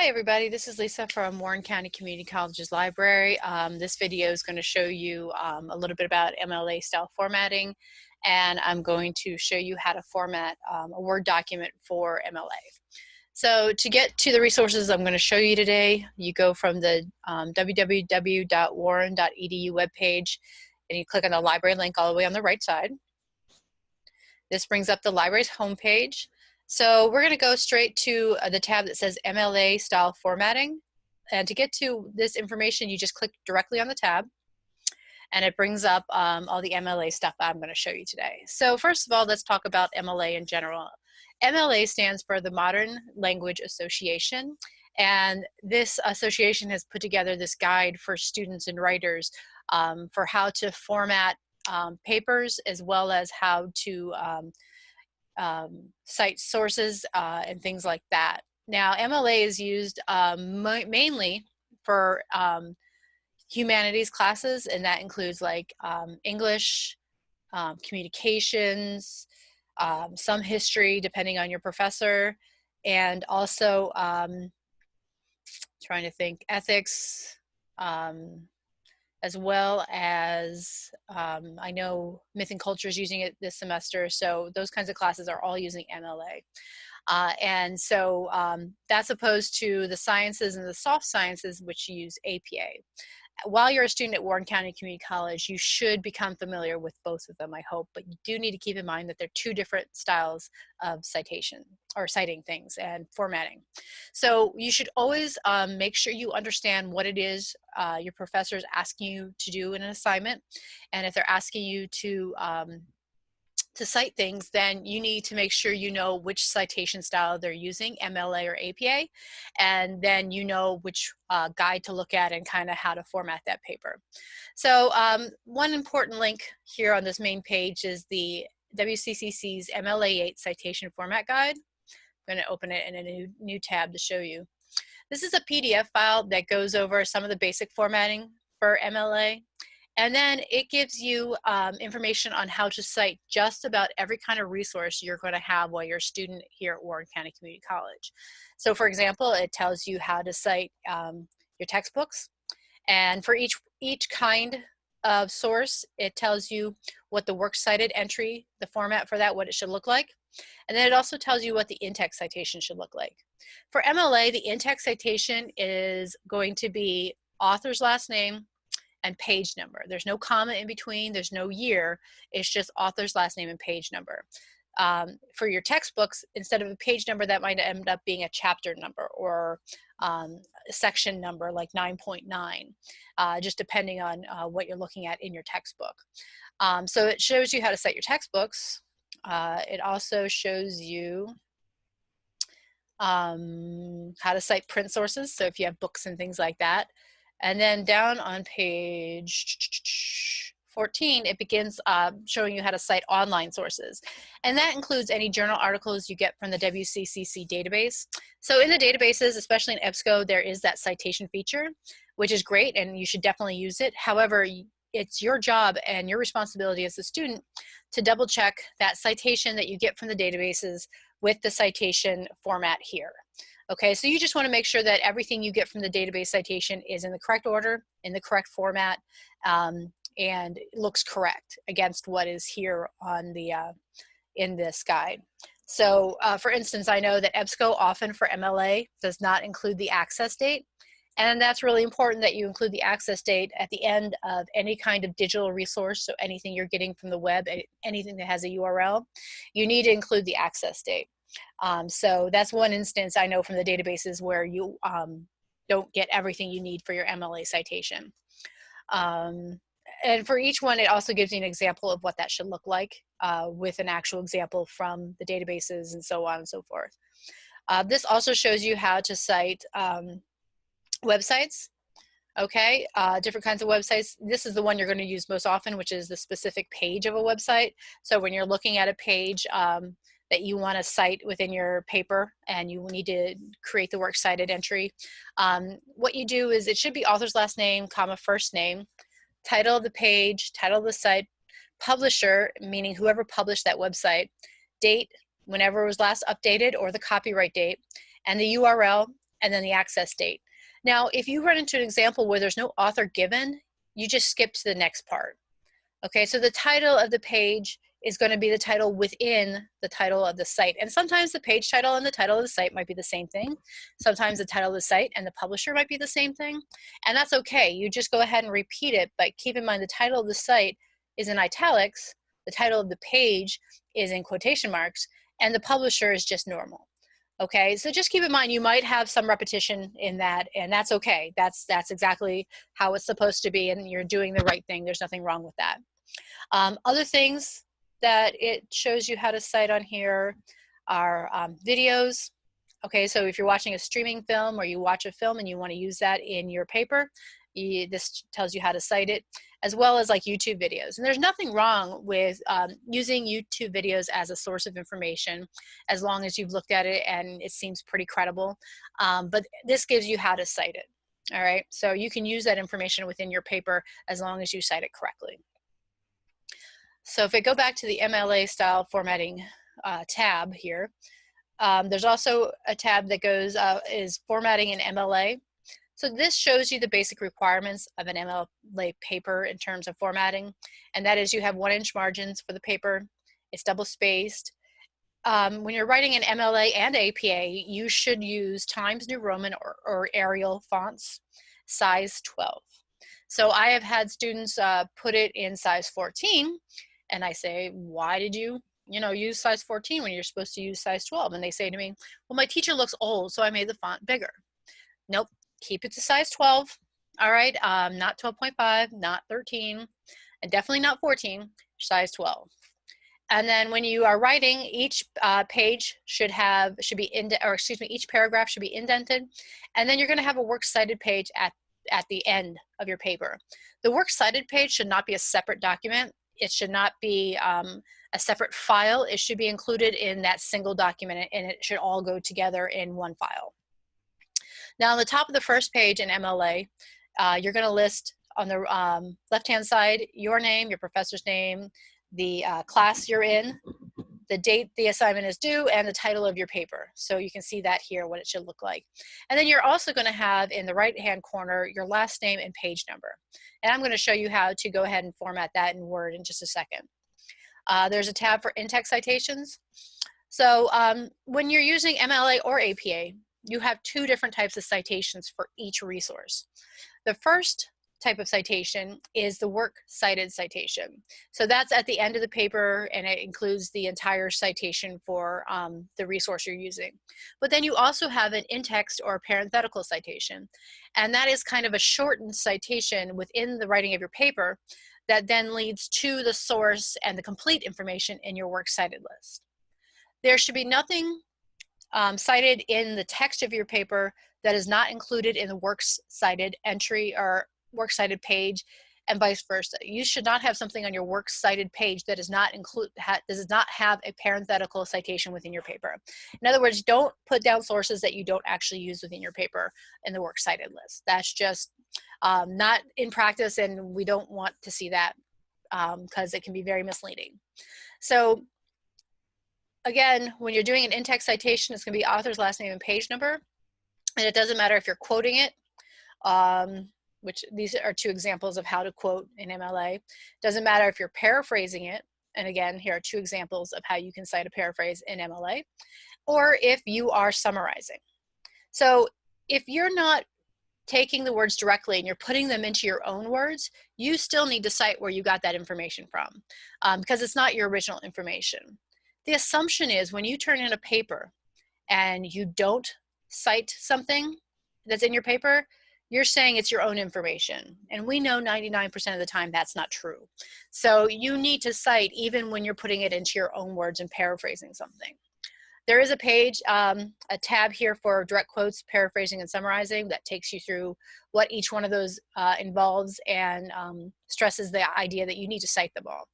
Hi everybody, this is Lisa from Warren County Community College's library. This video is going to show you a little bit about MLA style formatting, and I'm going to show you how to format a Word document for MLA. So to get to the resources I'm going to show you today, you go from the www.warren.edu webpage and you click on the library link all the way on the right side. This brings up the library's homepage. So we're going to go straight to the tab that says MLA style formatting. And to get to this information, you just click directly on the tab and it brings up all the MLA stuff I'm going to show you today. So first of all, let's talk about MLA in general. MLA stands for the Modern Language Association, and this association has put together this guide for students and writers for how to format papers, as well as how to cite sources and things like that. Now, MLA is used mainly for humanities classes, and that includes like English, communications, some history, depending on your professor, and also trying to think, ethics, as well as I know Myth and Culture is using it this semester, so those kinds of classes are all using MLA. And so that's opposed to the sciences and the soft sciences, which use APA. While you're a student at Warren County Community College, you should become familiar with both of them, I hope, but you do need to keep in mind that they're two different styles of citation or citing things and formatting. So you should always make sure you understand what it is your professor is asking you to do in an assignment. And if they're asking you to cite things, then you need to make sure you know which citation style they're using, MLA or APA, and then you know which guide to look at and kind of how to format that paper. So one important link here on this main page is the WCCC's MLA 8 Citation Format Guide. I'm going to open it in a new tab to show you. This is a PDF file that goes over some of the basic formatting for MLA. And then it gives you information on how to cite just about every kind of resource you're going to have while you're a student here at Warren County Community College. So for example, it tells you how to cite your textbooks. And for each kind of source, it tells you what the works cited entry, the format for that, what it should look like. And then it also tells you what the in-text citation should look like. For MLA, the in-text citation is going to be author's last name and page number. There's no comma in between, there's no year, it's just author's last name and page number. For your textbooks, instead of a page number, that might end up being a chapter number or a section number like 9.9, just depending on what you're looking at in your textbook. So it shows you how to cite your textbooks. It also shows you how to cite print sources, so if you have books and things like that. And then down on page 14, it begins showing you how to cite online sources. And that includes any journal articles you get from the WCCC database. So in the databases, especially in EBSCO, there is that citation feature, which is great, and you should definitely use it. However, it's your job and your responsibility as a student to double check that citation that you get from the databases with the citation format here. Okay, so you just want to make sure that everything you get from the database citation is in the correct order, in the correct format, and looks correct against what is here on the in this guide. So for instance, I know that EBSCO often for MLA does not include the access date, and that's really important that you include the access date at the end of any kind of digital resource. So anything you're getting from the web, anything that has a URL, you need to include the access date. So that's one instance I know from the databases where you don't get everything you need for your MLA citation. And for each one, it also gives you an example of what that should look like with an actual example from the databases and so on and so forth. This also shows you how to cite websites. Okay, different kinds of websites. This is the one you're going to use most often, which is the specific page of a website. So when you're looking at a page that you want to cite within your paper and you need to create the works cited entry, what you do is it should be author's last name, comma, first name, title of the page, title of the site, publisher, meaning whoever published that website, date, whenever it was last updated, or the copyright date, and the URL, and then the access date. Now, if you run into an example where there's no author given, you just skip to the next part. Okay, so the title of the page is going to be the title within the title of the site. And sometimes the page title and the title of the site might be the same thing. Sometimes the title of the site and the publisher might be the same thing. And that's okay. You just go ahead and repeat it, but keep in mind the title of the site is in italics, the title of the page is in quotation marks, and the publisher is just normal. Okay, so just keep in mind you might have some repetition in that, and that's okay. That's exactly how it's supposed to be, and you're doing the right thing. There's nothing wrong with that. Other things that it shows you how to cite on here are videos. Okay, so if you're watching a streaming film or you watch a film and you want to use that in your paper, this tells you how to cite it, as well as like YouTube videos. And there's nothing wrong with using YouTube videos as a source of information, as long as you've looked at it and it seems pretty credible. But this gives you how to cite it. All right, so you can use that information within your paper as long as you cite it correctly. So if I go back to the MLA style formatting tab here, there's also a tab that goes is formatting in MLA. So this shows you the basic requirements of an MLA paper in terms of formatting, and that is you have 1-inch margins for the paper. It's double spaced. When you're writing in MLA and APA, you should use Times New Roman or Arial fonts, size 12. So I have had students put it in size 14, and I say, why did you use size 14 when you're supposed to use size 12? And they say to me, well, my teacher looks old, so I made the font bigger. Nope, keep it to size 12. All right, not 12.5, not 13, and definitely not 14, size 12. And then when you are writing, each page should be each paragraph should be indented, and then you're going to have a works cited page at the end of your paper. The works cited page should not be a separate document. It should not be a separate file. It should be included in that single document, and it should all go together in one file. Now on the top of the first page in MLA, you're going to list on the left-hand side your name, your professor's name, the class you're in, the date the assignment is due, and the title of your paper. So you can see that here, what it should look like. And then you're also going to have in the right-hand corner your last name and page number. And I'm going to show you how to go ahead and format that in Word in just a second. There's a tab for in-text citations. So when you're using MLA or APA, you have 2 different types of citations for each resource. The first type of citation is the work cited citation. So that's at the end of the paper, and it includes the entire citation for the resource you're using. But then you also have an in-text or parenthetical citation, and that is kind of a shortened citation within the writing of your paper that then leads to the source and the complete information in your works cited list. There should be nothing cited in the text of your paper that is not included in the works cited entry or works cited page, and vice versa. You should not have something on your works cited page that does not have a parenthetical citation within your paper. In other words, don't put down sources that you don't actually use within your paper in the works cited list. That's just not in practice, and we don't want to see that because it can be very misleading. So again, when you're doing an in-text citation, it's going to be author's last name and page number. And it doesn't matter if you're quoting it, which these are 2 examples of how to quote in MLA. Doesn't matter if you're paraphrasing it. And again, here are 2 examples of how you can cite a paraphrase in MLA, or if you are summarizing. So if you're not taking the words directly and you're putting them into your own words, you still need to cite where you got that information from because it's not your original information. The assumption is when you turn in a paper and you don't cite something that's in your paper, you're saying it's your own information. And we know 99% of the time that's not true. So you need to cite even when you're putting it into your own words and paraphrasing something. There is a page, a tab here for direct quotes, paraphrasing and summarizing that takes you through what each one of those involves and stresses the idea that you need to cite them all.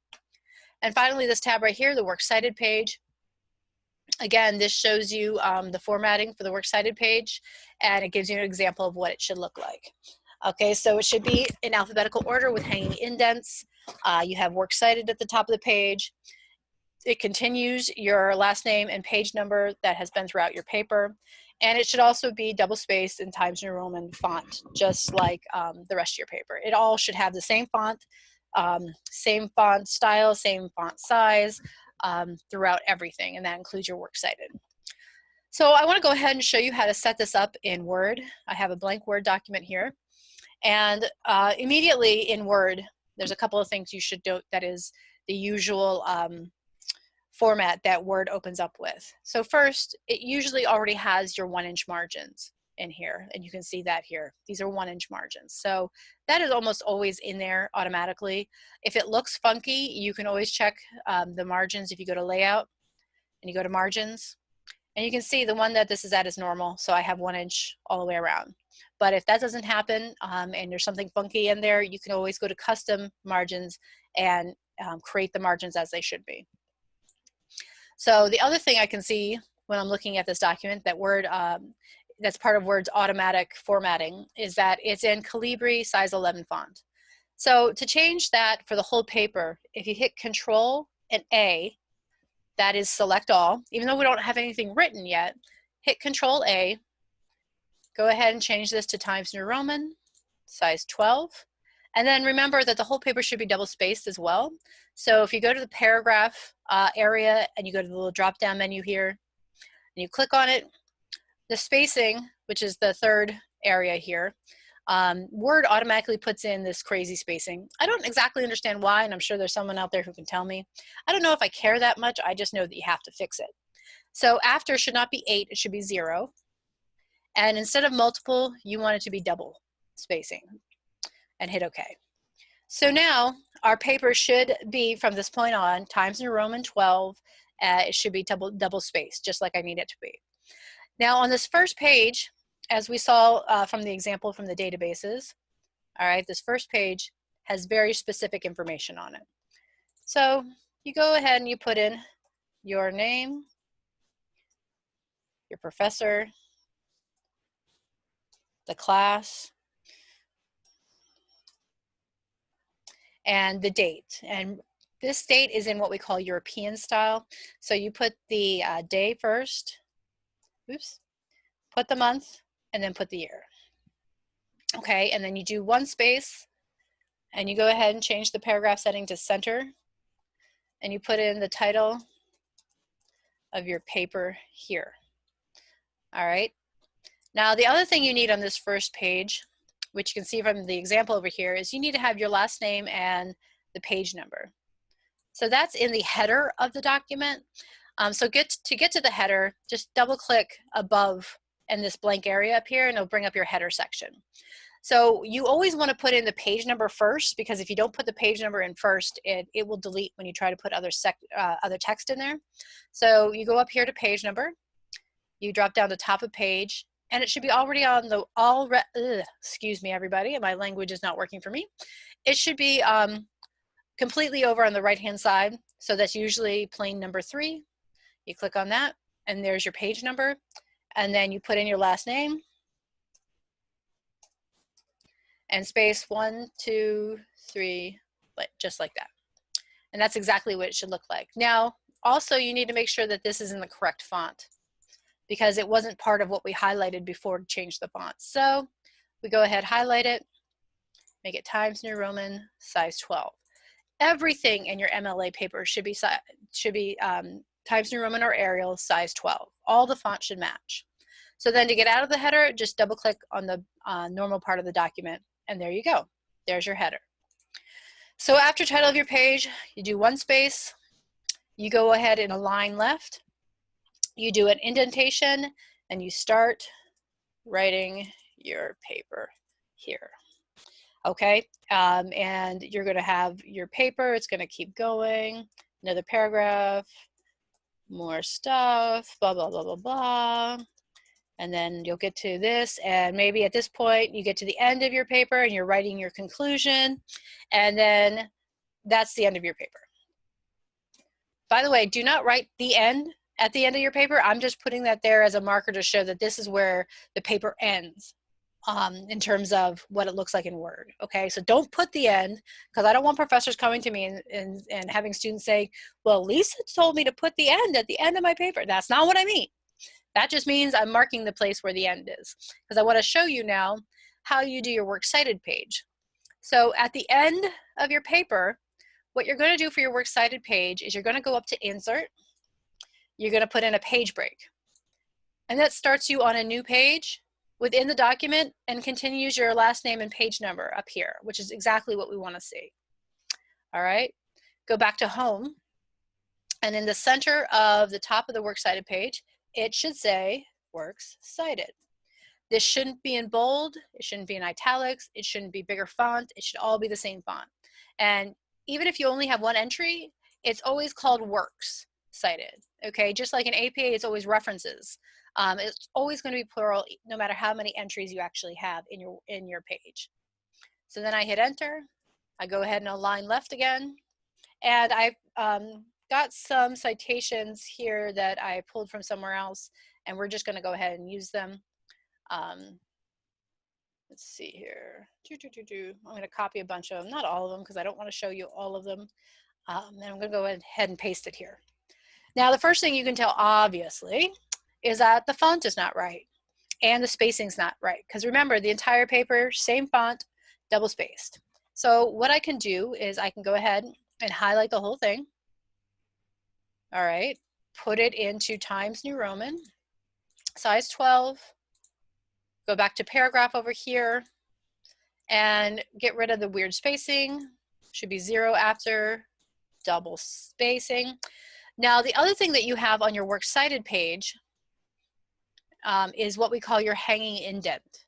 And finally, this tab right here, the works cited page. Again, this shows you the formatting for the works cited page, and it gives you an example of what it should look like. Okay, so it should be in alphabetical order with hanging indents. You have works cited at the top of the page. It continues your last name and page number that has been throughout your paper. And it should also be double-spaced in Times New Roman font, just like the rest of your paper. It all should have the same font style, same font size throughout everything, and that includes your works cited. So I want to go ahead and show you how to set this up in Word. I have a blank Word document here, and immediately in Word, there's a couple of things you should note that is the usual format that Word opens up with. So first, it usually already has your 1-inch margins in here, and you can see that here. These are 1-inch margins. So that is almost always in there automatically. If it looks funky, you can always check the margins if you go to Layout and you go to Margins. And you can see the one that this is at is normal, so I have 1 inch all the way around. But if that doesn't happen and there's something funky in there, you can always go to Custom Margins and create the margins as they should be. So the other thing I can see when I'm looking at this document that Word, that's part of Word's automatic formatting, is that it's in Calibri size 11 font. So to change that for the whole paper, if you hit Control and A, that is select all. Even though we don't have anything written yet, hit Control A, go ahead and change this to Times New Roman, size 12. And then remember that the whole paper should be double spaced as well. So if you go to the paragraph area and you go to the little drop down menu here and you click on it, the spacing, which is the third area here, Word automatically puts in this crazy spacing. I don't exactly understand why, and I'm sure there's someone out there who can tell me. I don't know if I care that much. I just know that you have to fix it. So after should not be 8, it should be 0. And instead of multiple, you want it to be double spacing, and hit OK. So now our paper should be, from this point on, Times New Roman 12. It should be double spaced, just like I need it to be. Now on this first page, as we saw from the example from the databases, all right, this first page has very specific information on it. So you go ahead and you put in your name, your professor, the class, and the date. And this date is in what we call European style. So you put the day first, oops, put the month, and then put the year. Okay, and then you do 1 space, and you go ahead and change the paragraph setting to center, and you put in the title of your paper here. All right. Now the other thing you need on this first page, which you can see from the example over here, is you need to have your last name and the page number. So that's in the header of the document. So to get to the header, just double click above in this blank area up here, and it'll bring up your header section. So you always want to put in the page number first, because if you don't put the page number in first, it will delete when you try to put other text in there. So you go up here to page number, you drop down to top of page, and it should be already on the, excuse me everybody, my language is not working for me. It should be completely over on the right hand side. So that's usually plain number 3. You click on that, and there's your page number. And then you put in your last name and space 1, 2, 3, just like that. And that's exactly what it should look like. Now, also you need to make sure that this is in the correct font, because it wasn't part of what we highlighted before to change the font. So we go ahead, highlight it, make it Times New Roman, size 12. Everything in your MLA paper should be Times New Roman or Arial, size 12. All the font should match. So then to get out of the header, just double click on the normal part of the document, and there you go. There's your header. So after title of your page, you do 1 space, you go ahead and align left, you do an indentation, and you start writing your paper here. Okay, and you're going to have your paper, it's going to keep going, another paragraph, more stuff, blah, blah, blah, blah, blah. And then you'll get to this, and maybe at this point you get to the end of your paper and you're writing your conclusion, and then that's the end of your paper. By the way, do not write the end at the end of your paper. I'm just putting that there as a marker to show that this is where the paper ends in terms of what it looks like in Word. Okay, so don't put the end, because I don't want professors coming to me and having students say, well, Lisa told me to put the end at the end of my paper. That's not what I mean. That just means I'm marking the place where the end is, because I want to show you now how you do your works cited page. So at the end of your paper, what you're going to do for your works cited page is you're going to go up to Insert. You're going to put in a page break. And that starts you on a new page within the document and continues your last name and page number up here, which is exactly what we want to see. All right, go back to Home. And in the center of the top of the works cited page, it should say Works Cited. This shouldn't be in bold, it shouldn't be in italics, it shouldn't be bigger font, it should all be the same font. And even if you only have one entry, it's always called Works Cited, okay? Just like in APA, it's always references. It's always going to be plural, no matter how many entries you actually have in your page. So then I hit Enter, I go ahead and align left again, and I've got some citations here that I pulled from somewhere else, and we're just going to go ahead and use them. Let's see here. I'm going to copy a bunch of them, not all of them, because I don't want to show you all of them. And I'm going to go ahead and paste it here. Now, the first thing you can tell, obviously, is that the font is not right and the spacing's not right. Because remember, the entire paper, same font, double spaced. So what I can do is I can go ahead and highlight the whole thing. All right, put it into Times New Roman, size 12. Go back to paragraph over here and get rid of the weird spacing. Should be 0 after double spacing. Now, the other thing that you have on your works cited page is what we call your hanging indent.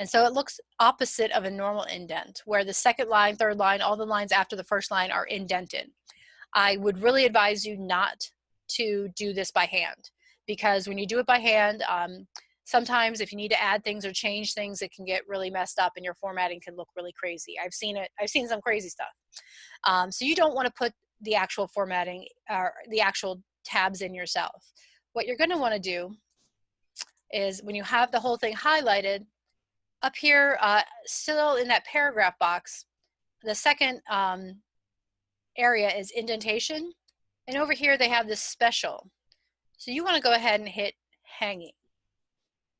And so it looks opposite of a normal indent, where the second line, third line, all the lines after the first line are indented. I would really advise you not to do this by hand, because when you do it by hand, sometimes if you need to add things or change things, it can get really messed up and your formatting can look really crazy. I've seen some crazy stuff. So you don't want to put the actual formatting or the actual tabs in yourself. What you're going to want to do is, when you have the whole thing highlighted, up here, still in that paragraph box, the second area is indentation. And over here they have this special. So you want to go ahead and hit hanging.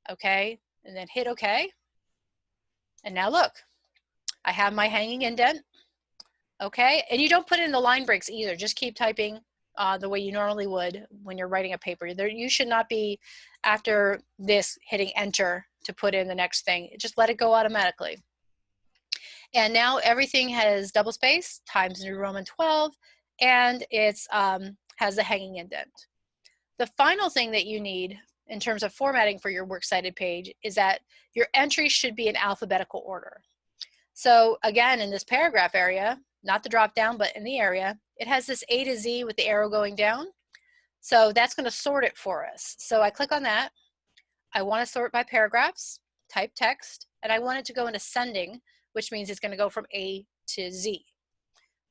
Okay, and then hit OK. And now look, I have my hanging indent. Okay, and you don't put in the line breaks either. Just keep typing the way you normally would when you're writing a paper. You should not be, after this, hitting Enter to put in the next thing. Just let it go automatically. And now everything has double space, Times New Roman 12, and it's has the hanging indent. The final thing that you need in terms of formatting for your works cited page is that your entries should be in alphabetical order. So again, in this paragraph area, not the drop down, but in the area, it has this A to Z with the arrow going down. So that's going to sort it for us. So I click on that. I want to sort by paragraphs, type text, and I want it to go in ascending, which means it's going to go from A to Z.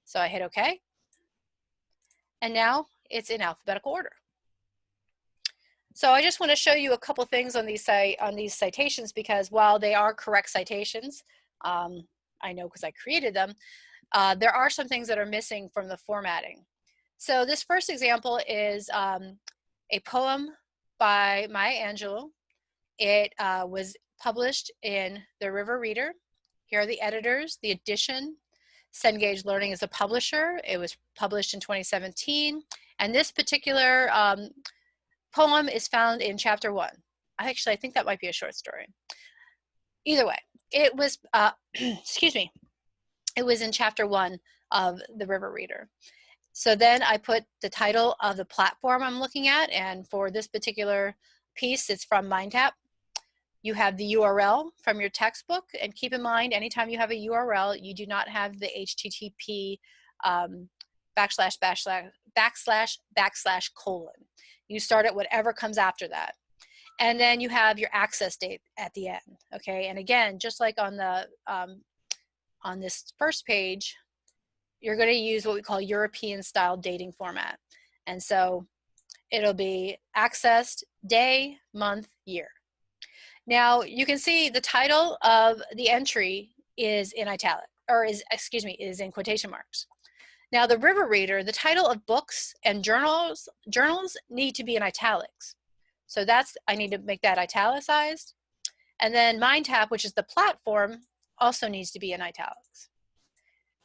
So I hit OK. And now it's in alphabetical order. So I just want to show you a couple things on these citations, because while they are correct citations, I know because I created them, there are some things that are missing from the formatting. So this first example is a poem by Maya Angelou. It was published in the River Reader. Here are the editors, the edition. Cengage Learning is a publisher. It was published in 2017. And this particular poem is found in chapter 1. I think that might be a short story. Either way, it was, excuse me, it was in chapter 1 of the River Reader. So then I put the title of the platform I'm looking at, and for this particular piece, it's from MindTap. You have the URL from your textbook, and keep in mind, anytime you have a URL, you do not have the HTTP // colon. You start at whatever comes after that. And then you have your access date at the end, okay? And again, just like on the on this first page, you're going to use what we call European style dating format. And so it'll be accessed day, month, year. Now you can see the title of the entry is in italic, or is in quotation marks. Now the River Reader, the title of books and journals need to be in italics. So I need to make that italicized. And then MindTap, which is the platform, also needs to be in italics.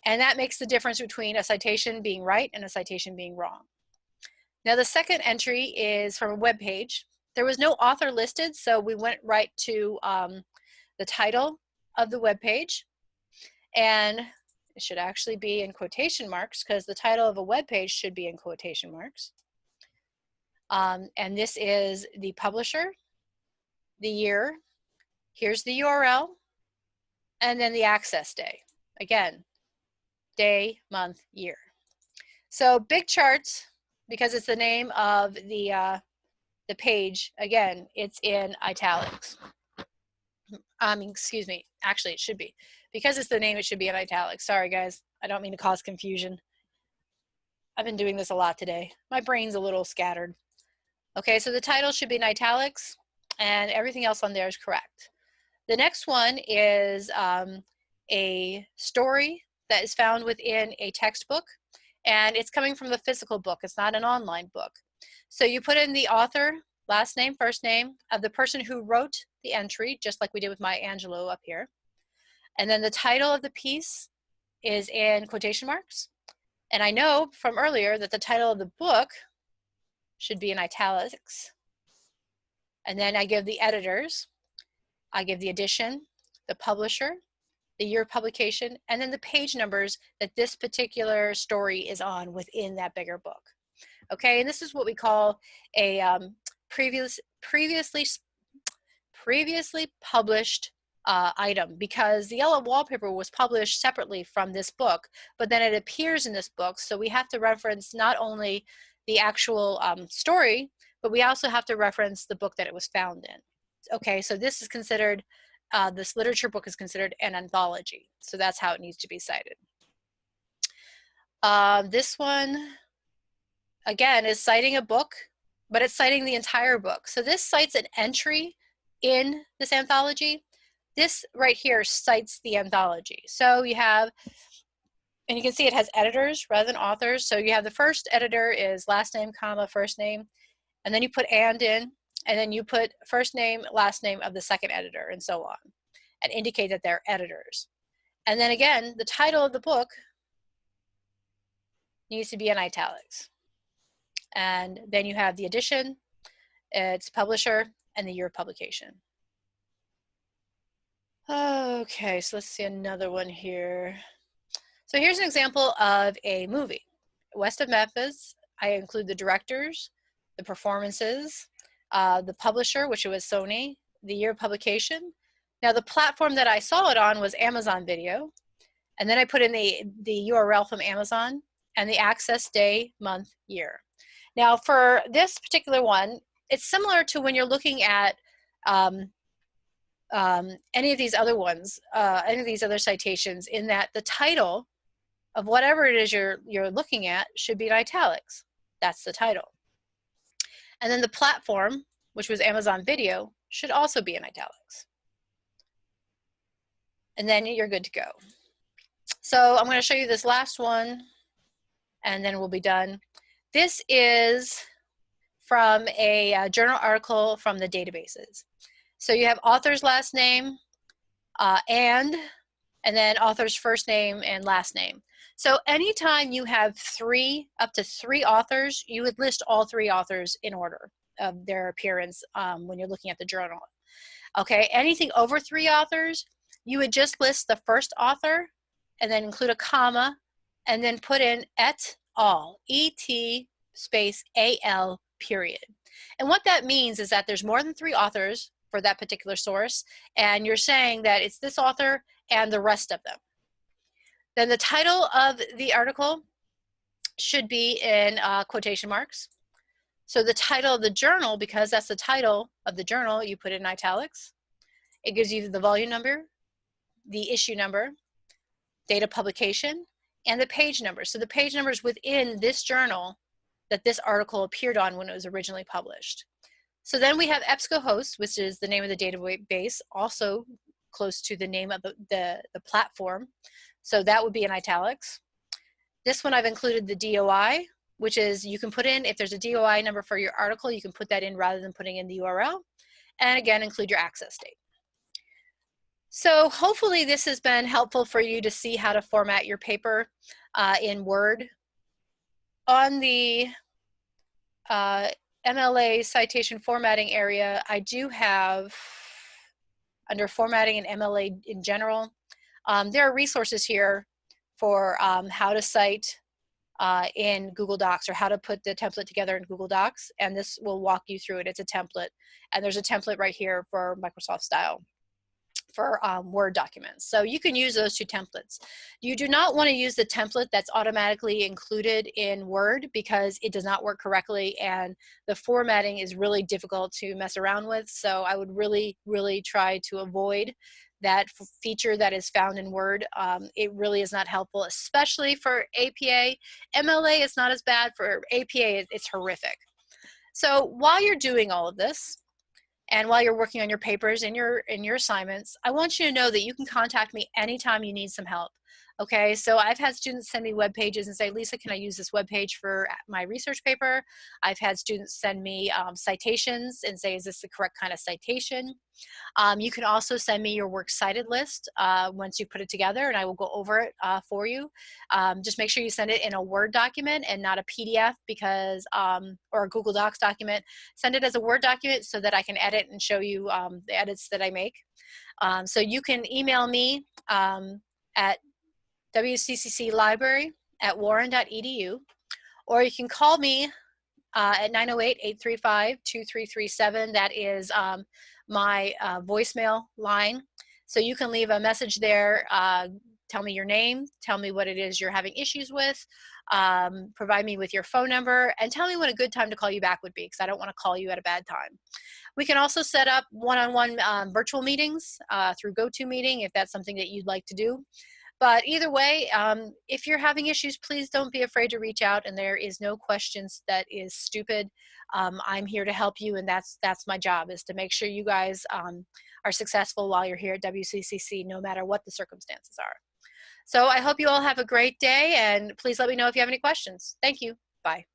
And that makes the difference between a citation being right and a citation being wrong. Now the second entry is from a web page. There was no author listed, so we went right to the title of the web page. And it should actually be in quotation marks because the title of a web page should be in quotation marks. And this is the publisher, the year, here's the URL, and then the access day. Again, day, month, year. So big charts, because it's the name of the page, again, it's in italics. Excuse me, actually it should be. Because it's the name, it should be in italics. Sorry guys, I don't mean to cause confusion. I've been doing this a lot today. My brain's a little scattered. Okay, so the title should be in italics and everything else on there is correct. The next one is a story that is found within a textbook, and it's coming from the physical book. It's not an online book. So you put in the author, last name, first name of the person who wrote the entry, just like we did with Maya Angelou up here. And then the title of the piece is in quotation marks. And I know from earlier that the title of the book should be in italics. And then I give the editors, I give the edition, the publisher, the year of publication, and then the page numbers that this particular story is on within that bigger book. Okay, and this is what we call a previously published item, because the yellow wallpaper was published separately from this book, but then it appears in this book, so we have to reference not only the actual story, but we also have to reference the book that it was found in. Okay, so this is considered, this literature book is considered an anthology, so that's how it needs to be cited. This one, again, is citing a book, but it's citing the entire book. So this cites an entry in this anthology. This right here cites the anthology. So you have, and you can see it has editors rather than authors. So you have the first editor is last name, comma, first name, and then you put and in, and then you put first name, last name of the second editor, and so on, and indicate that they're editors. And then again, the title of the book needs to be in italics. And then you have the edition, its publisher, and the year of publication. Okay, so let's see another one here. So here's an example of a movie. West of Memphis, I include the directors, the performances, the publisher, which was Sony, the year of publication. Now the platform that I saw it on was Amazon Video, and then I put in the URL from Amazon and the access day, month, year. Now for this particular one, it's similar to when you're looking at any of these other ones, any of these other citations, in that the title of whatever it is you're looking at should be in italics. That's the title. And then the platform, which was Amazon Video, should also be in italics. And then you're good to go. So I'm going to show you this last one, and then we'll be done. This is from a journal article from the databases. So you have author's last name, and then author's first name and last name. So anytime you have up to three authors, you would list all three authors in order of their appearance when you're looking at the journal. Okay, anything over three authors, you would just list the first author and then include a comma and then put in et al, E-T space A-L period. And what that means is that there's more than three authors for that particular source, and you're saying that it's this author and the rest of them. Then the title of the article should be in quotation marks. So the title of the journal, because that's the title of the journal, you put it in italics. It gives you the volume number, the issue number, date of publication, and the page number. So the page number is within this journal that this article appeared on when it was originally published. So then we have EBSCOhost, which is the name of the database, also close to the name of the platform. So that would be in italics. This one I've included the DOI, which is you can put in, if there's a DOI number for your article, you can put that in rather than putting in the URL. And again, include your access date. So hopefully this has been helpful for you to see how to format your paper in Word. On the MLA citation formatting area, I do have, under formatting and MLA in general, there are resources here for how to cite in Google Docs, or how to put the template together in Google Docs, and this will walk you through it. It's a template, and there's a template right here for Microsoft Style for Word documents. So you can use those two templates. You do not want to use the template that's automatically included in Word, because it does not work correctly and the formatting is really difficult to mess around with. So I would really, really try to avoid that feature that is found in Word. It really is not helpful, especially for APA. MLA is not as bad. For APA, it's horrific. So while you're doing all of this, and while you're working on your papers and your assignments, I want you to know that you can contact me anytime you need some help. Okay, so I've had students send me web pages and say, Lisa, can I use this web page for my research paper? I've had students send me citations and say, is this the correct kind of citation? You can also send me your works cited list once you put it together, and I will go over it for you. Just make sure you send it in a Word document and not a PDF, because, or a Google Docs document. Send it as a Word document so that I can edit and show you the edits that I make. So you can email me at wcclibrary@warren.edu, or you can call me at 908-835-2337. That is my voicemail line. So you can leave a message there. Tell me your name, tell me what it is you're having issues with, provide me with your phone number, and tell me when a good time to call you back would be, because I don't want to call you at a bad time. We can also set up one-on-one virtual meetings through GoToMeeting if that's something that you'd like to do. But either way, if you're having issues, please don't be afraid to reach out, and there is no questions that is stupid. I'm here to help you, and that's my job, is to make sure you guys are successful while you're here at WCCC, no matter what the circumstances are. So I hope you all have a great day, and please let me know if you have any questions. Thank you. Bye.